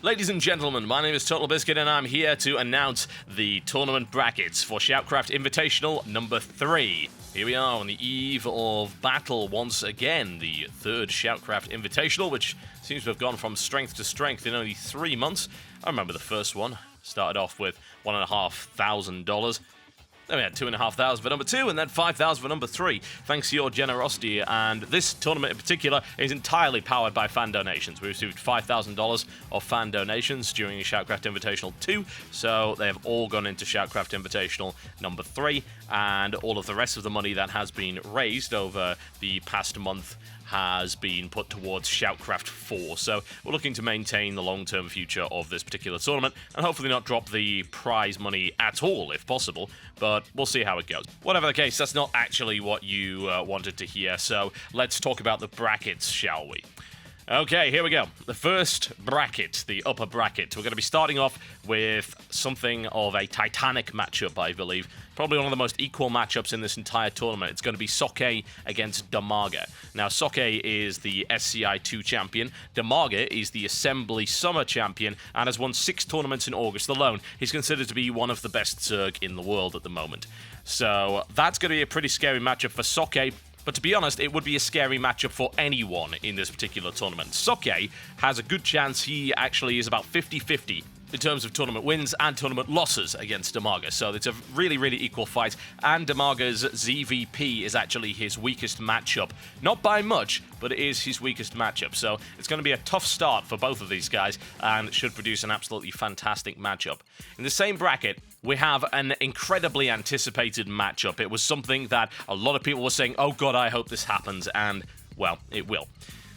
Ladies and gentlemen, my name is TotalBiscuit and I'm here to announce the tournament brackets for SHOUTcraft Invitational number 3. Here we are on the eve of battle once again, the third SHOUTcraft Invitational, which seems to have gone from strength to strength in only 3 months. I remember the first one started off with $1,500. Then we had $2,500 for number 2, and then $5,000 for number 3, thanks to your generosity. And this tournament in particular is entirely powered by fan donations. We received $5,000 of fan donations during SHOUTcraft Invitational 2, so they have all gone into SHOUTcraft Invitational number 3, and all of the rest of the money that has been raised over the past month has been put towards SHOUTcraft 4, so we're looking to maintain the long-term future of this particular tournament and hopefully not drop the prize money at all if possible, but we'll see how it goes. Whatever the case, that's not actually what you wanted to hear, so let's talk about the brackets, shall we? Okay, here we go. The first bracket, the upper bracket. We're going to be starting off with something of a titanic matchup, I believe. Probably one of the most equal matchups in this entire tournament. It's going to be Soke against Damaga. Now, Soke is the SCI 2 champion. Damaga is the Assembly Summer champion and has won 6 tournaments in August alone. He's considered to be one of the best Zerg in the world at the moment. So that's going to be a pretty scary matchup for Soke. But to be honest, it would be a scary matchup for anyone in this particular tournament. Soke has a good chance. He actually is about 50-50 in terms of tournament wins and tournament losses against Damaga. So it's a really, really equal fight. And Damaga's ZVP is actually his weakest matchup. Not by much, but it is his weakest matchup. So it's going to be a tough start for both of these guys and should produce an absolutely fantastic matchup. In the same bracket, we have an incredibly anticipated matchup. It was something that a lot of people were saying, oh god, I hope this happens, and, well, it will.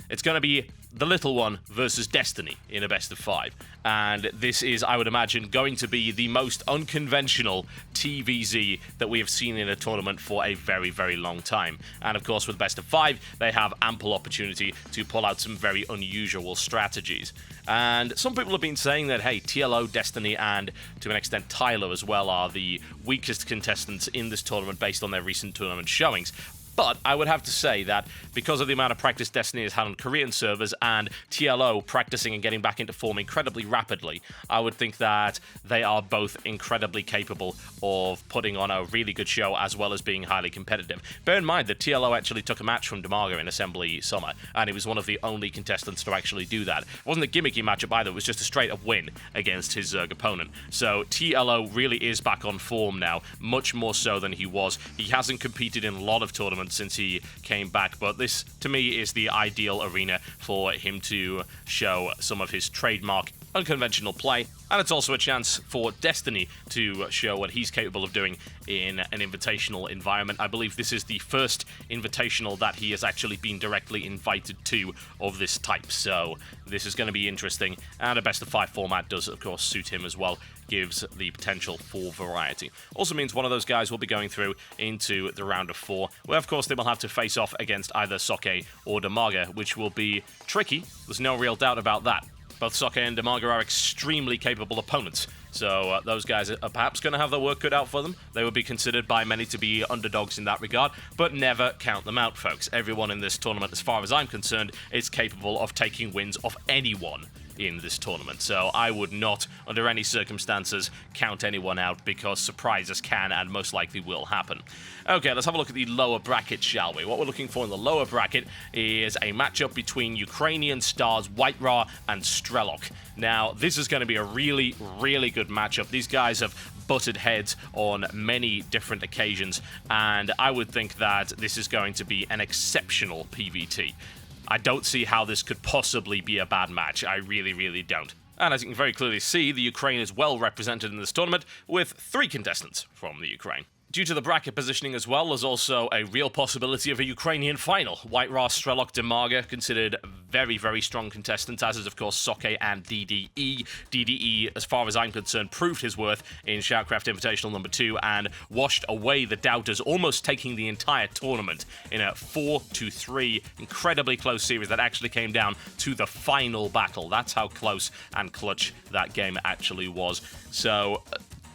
It's going to be the Little One versus Destiny in a best of 5. And this is, I would imagine, going to be the most unconventional TVZ that we have seen in a tournament for a very, very long time. And of course, with best of 5, they have ample opportunity to pull out some very unusual strategies. And some people have been saying that, hey, TLO, Destiny, and to an extent Tyler as well are the weakest contestants in this tournament based on their recent tournament showings. But I would have to say that because of the amount of practice Destiny has had on Korean servers and TLO practicing and getting back into form incredibly rapidly, I would think that they are both incredibly capable of putting on a really good show as well as being highly competitive. Bear in mind that TLO actually took a match from Damaga in Assembly Summer, and he was one of the only contestants to actually do that. It wasn't a gimmicky matchup either, it was just a straight-up win against his Zerg opponent. So TLO really is back on form now, much more so than he was. He hasn't competed in a lot of tournaments since he came back, but this to me is the ideal arena for him to show some of his trademark unconventional play, and it's also a chance for Destiny to show what he's capable of doing in an invitational environment. I believe this is the first invitational that he has actually been directly invited to of this type, so this is going to be interesting, and a best of 5 format does of course suit him as well, gives the potential for variety. Also means one of those guys will be going through into the round of 4, where of course they will have to face off against either Soke or Damaga, which will be tricky, there's no real doubt about that. Both Soke and Damaga are extremely capable opponents, so those guys are perhaps going to have their work cut out for them. They would be considered by many to be underdogs in that regard, but never count them out, folks. Everyone in this tournament, as far as I'm concerned, is capable of taking wins off anyone in this tournament, so I would not, under any circumstances, count anyone out because surprises can and most likely will happen. Okay, let's have a look at the lower bracket, shall we? What we're looking for in the lower bracket is a matchup between Ukrainian stars White Ra and Strelok. Now, this is going to be a really, really good matchup. These guys have butted heads on many different occasions, and I would think that this is going to be an exceptional PvT. I don't see how this could possibly be a bad match. I really, really don't. And as you can very clearly see, the Ukraine is well represented in this tournament with 3 contestants from the Ukraine. Due to the bracket positioning as well, there's also a real possibility of a Ukrainian final. White Ra, Strelok, Damaga, considered very, very strong contestants, as is, of course, Soke and DDE. DDE, as far as I'm concerned, proved his worth in SHOUTcraft Invitational number 2 and washed away the doubters, almost taking the entire tournament in a 4-3 incredibly close series that actually came down to the final battle. That's how close and clutch that game actually was. So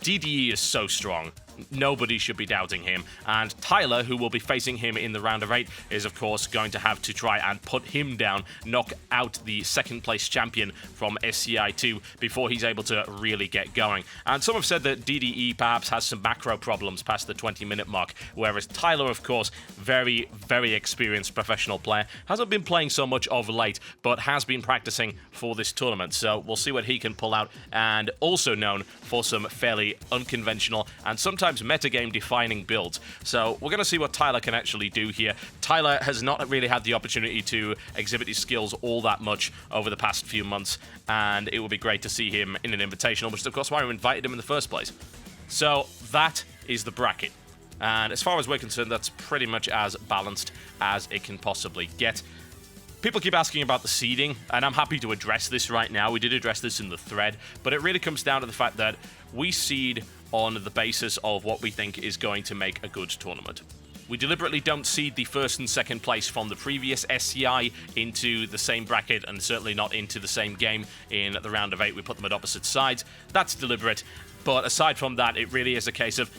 DDE is so strong. Nobody should be doubting him. And Tyler, who will be facing him in the round of 8, is of course going to have to try and put him down, knock out the second place champion from SCI 2 before he's able to really get going. And some have said that DDE perhaps has some macro problems past the 20-minute mark, whereas Tyler, of course, very, very experienced professional player, hasn't been playing so much of late, but has been practicing for this tournament. So we'll see what he can pull out, and also known for some fairly unconventional and sometimes metagame defining builds. So we're going to see what Tyler can actually do here. Tyler has not really had the opportunity to exhibit his skills all that much over the past few months, and it would be great to see him in an invitational, which is of course why we invited him in the first place. So that is the bracket, and as far as we're concerned, that's pretty much as balanced as it can possibly get. People keep asking about the seeding, and I'm happy to address this right now. We did address this in the thread, but it really comes down to the fact that we seed on the basis of what we think is going to make a good tournament. We deliberately don't seed the first and second place from the previous SCI into the same bracket, and certainly not into the same game in the round of 8. We put them at opposite sides. That's deliberate, but aside from that, it really is a case of,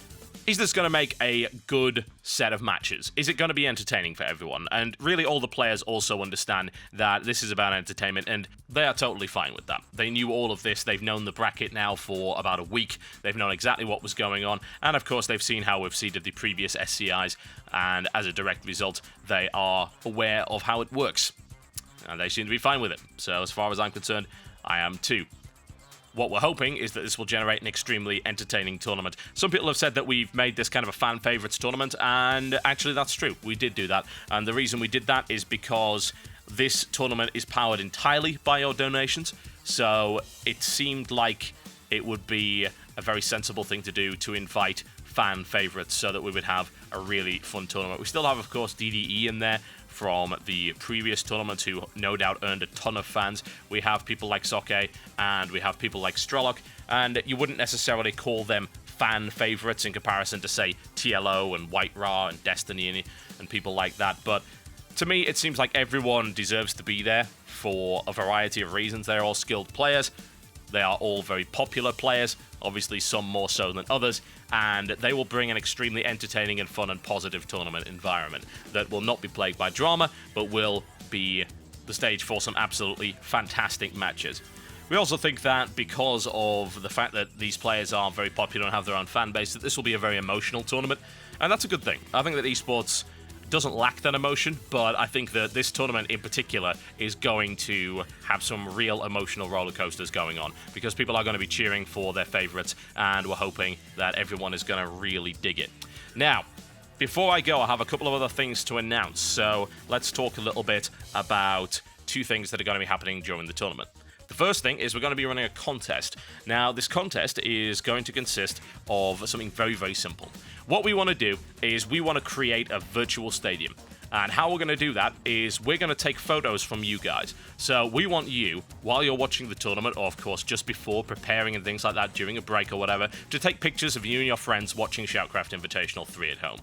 is this going to make a good set of matches? Is it going to be entertaining for everyone? And really all the players also understand that this is about entertainment, and they are totally fine with that. They knew all of this. They've known the bracket now for about a week. They've known exactly what was going on. And of course, they've seen how we've seeded the previous SCIs. And as a direct result, they are aware of how it works. And they seem to be fine with it. So as far as I'm concerned, I am too. What we're hoping is that this will generate an extremely entertaining tournament. Some people have said that we've made this kind of a fan favorites tournament, and actually that's true. We did do that, and the reason we did that is because this tournament is powered entirely by your donations, so it seemed like it would be a very sensible thing to do to invite fan favorites so that we would have a really fun tournament. We still have, of course, DDE in there from the previous tournament, who no doubt earned a ton of fans. We have people like Soke, and we have people like Strelok, and you wouldn't necessarily call them fan favorites in comparison to, say, TLO and White Ra and Destiny and people like that. But to me, it seems like everyone deserves to be there for a variety of reasons. They're all skilled players. They are all very popular players, obviously some more so than others, and they will bring an extremely entertaining and fun and positive tournament environment that will not be plagued by drama, but will be the stage for some absolutely fantastic matches. We also think that because of the fact that these players are very popular and have their own fan base, that this will be a very emotional tournament, and that's a good thing. I think that esports doesn't lack that emotion, but I think that this tournament in particular is going to have some real emotional roller coasters going on, because people are going to be cheering for their favorites, and we're hoping that everyone is going to really dig it. Now, before I go, I have a couple of other things to announce, so let's talk a little bit about two things that are going to be happening during the tournament. The first thing is we're going to be running a contest. Now, this contest is going to consist of something very, very simple. What we want to do is we want to create a virtual stadium. And how we're going to do that is we're going to take photos from you guys. So we want you, while you're watching the tournament, or of course just before, preparing and things like that, during a break or whatever, to take pictures of you and your friends watching SHOUTcraft Invitational 3 at home.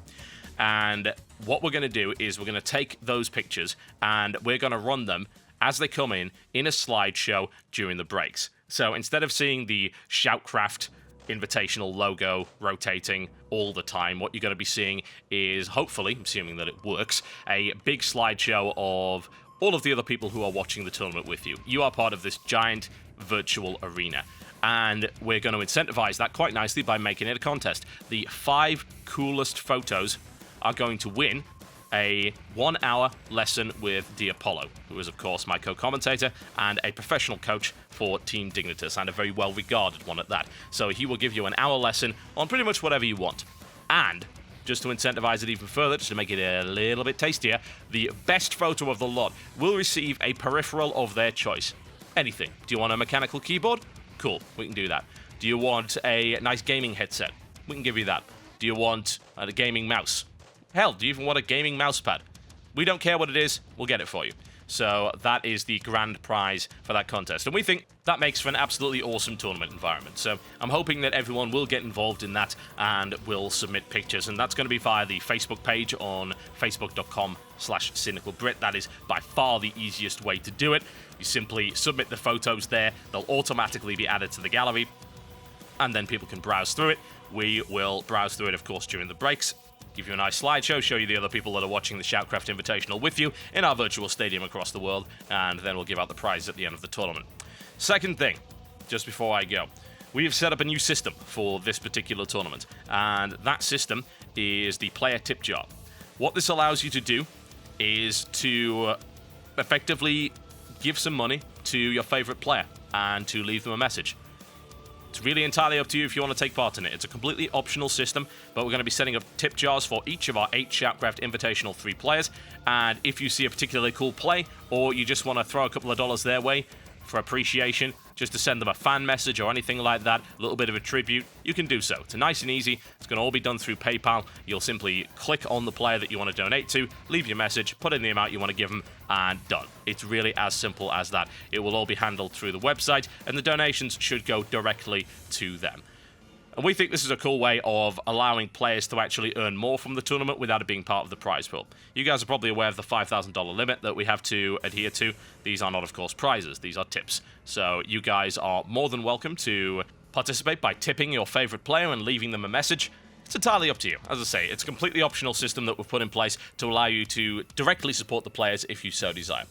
And what we're going to do is we're going to take those pictures and we're going to run them as they come in a slideshow during the breaks. So instead of seeing the SHOUTcraft Invitational logo rotating all the time, what you're going to be seeing is, hopefully, assuming that it works, a big slideshow of all of the other people who are watching the tournament with you. You are part of this giant virtual arena, and we're going to incentivize that quite nicely by making it a contest. The 5 coolest photos are going to win a 1-hour lesson with the Apollo, who is, of course, my co-commentator and a professional coach for Team Dignitas, and a very well-regarded one at that. So he will give you an hour lesson on pretty much whatever you want. And, just to incentivize it even further, just to make it a little bit tastier, the best photo of the lot will receive a peripheral of their choice. Anything. Do you want a mechanical keyboard? Cool, we can do that. Do you want a nice gaming headset? We can give you that. Do you want a gaming mouse? Hell, do you even want a gaming mousepad? We don't care what it is, we'll get it for you. So that is the grand prize for that contest. And we think that makes for an absolutely awesome tournament environment. So I'm hoping that everyone will get involved in that and will submit pictures. And that's going to be via the Facebook page on facebook.com/cynicalbrit. That is by far the easiest way to do it. You simply submit the photos there. They'll automatically be added to the gallery. and then people can browse through it. We will browse through it, of course, during the breaks, give you a nice slideshow, show you the other people that are watching the SHOUTcraft Invitational with you in our virtual stadium across the world, and then we'll give out the prize at the end of the tournament. Second thing, just before I go, we have set up a new system for this particular tournament, and that system is the player tip jar. What this allows you to do is to effectively give some money to your favorite player and to leave them a message. It's really entirely up to you if you want to take part in it. It's a completely optional system, but we're going to be setting up tip jars for each of our 8 SHOUTcraft Invitational 3 players, and if you see a particularly cool play, or you just want to throw a couple of dollars their way for appreciation, just to send them a fan message or anything like that, a little bit of a tribute, you can do so. It's nice and easy. It's going to all be done through PayPal. You'll simply click on the player that you want to donate to, leave your message, put in the amount you want to give them, and done. It's really as simple as that. It will all be handled through the website, and the donations should go directly to them. And we think this is a cool way of allowing players to actually earn more from the tournament without it being part of the prize pool. You guys are probably aware of the $5,000 limit that we have to adhere to. These are not, of course, prizes. These are tips. So you guys are more than welcome to participate by tipping your favorite player and leaving them a message. It's entirely up to you. As I say, it's a completely optional system that we've put in place to allow you to directly support the players if you so desire.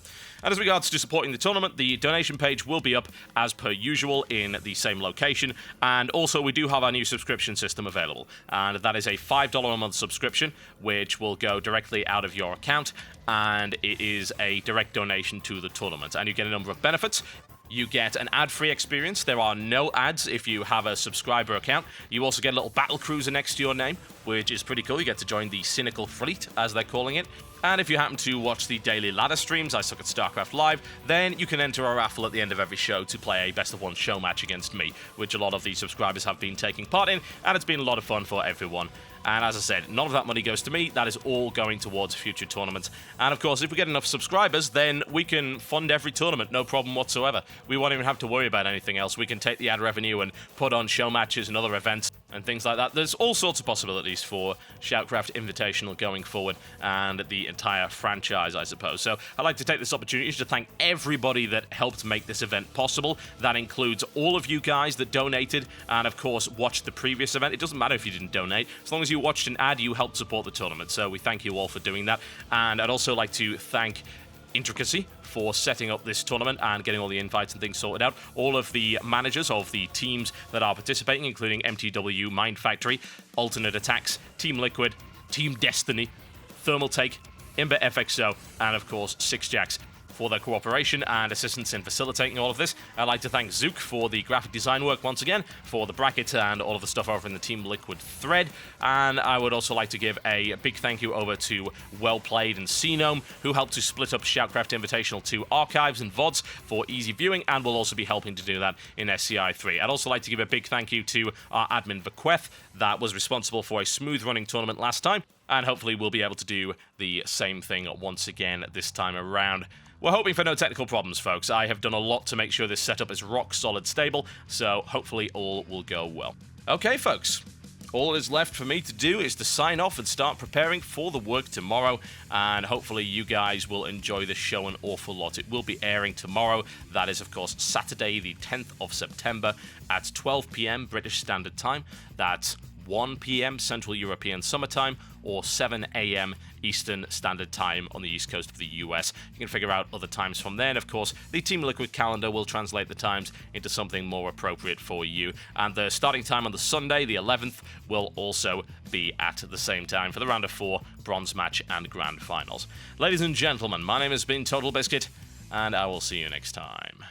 And as regards to supporting the tournament, the donation page will be up as per usual in the same location. And also, we do have our new subscription system available. And that is a $5 a month subscription, which will go directly out of your account. And it is a direct donation to the tournament. And you get a number of benefits. You get an ad-free experience. There are no ads if you have a subscriber account. You also get a little battle cruiser next to your name, which is pretty cool. You get to join the Cynical Fleet, as they're calling it. And if you happen to watch the daily ladder streams, I suck at Starcraft Live, then you can enter a raffle at the end of every show to play a best-of-1 show match against me, which a lot of the subscribers have been taking part in, and it's been a lot of fun for everyone. And as I said, none of that money goes to me. That is all going towards future tournaments. And of course, if we get enough subscribers, then we can fund every tournament, no problem whatsoever. We won't even have to worry about anything else. We can take the ad revenue and put on show matches and other events and things like that. There's all sorts of possibilities for SHOUTcraft Invitational going forward and the entire franchise, I suppose. So I'd like to take this opportunity to thank everybody that helped make this event possible. That includes all of you guys that donated and, of course, watched the previous event. It doesn't matter if you didn't donate. As long as you watched an ad, you helped support the tournament. So we thank you all for doing that. And I'd also like to thank Intricacy for setting up this tournament and getting all the invites and things sorted out. All of the managers of the teams that are participating, including MTW, Mind Factory, Alternate Attacks, Team Liquid, Team Destiny, Thermal Take, Imber FXO, and of course Six Jacks for their cooperation and assistance in facilitating all of this. I'd like to thank Zook for the graphic design work once again, for the brackets and all of the stuff over in the Team Liquid thread. And I would also like to give a big thank you over to Well Played and Cnome, who helped to split up SHOUTcraft Invitational to archives and VODs for easy viewing, and will also be helping to do that in SCI 3. I'd also like to give a big thank you to our admin Bequeth, that was responsible for a smooth running tournament last time, and hopefully we'll be able to do the same thing once again this time around. We're hoping for no technical problems, folks. I have done a lot to make sure this setup is rock solid stable, so hopefully all will go well. Okay, folks. All that is left for me to do is to sign off and start preparing for the work tomorrow, and hopefully you guys will enjoy the show an awful lot. It will be airing tomorrow. That is, of course, Saturday, the 10th of September at 12 p.m. British Standard Time. That's 1 p.m. Central European Summer Time, or 7 a.m. Eastern Standard Time on the East Coast of the US. You can figure out other times from there, and of course, the Team Liquid calendar will translate the times into something more appropriate for you. And the starting time on the Sunday, the 11th, will also be at the same time for the round of 4 bronze match and grand finals. Ladies and gentlemen, my name has been TotalBiscuit, and I will see you next time.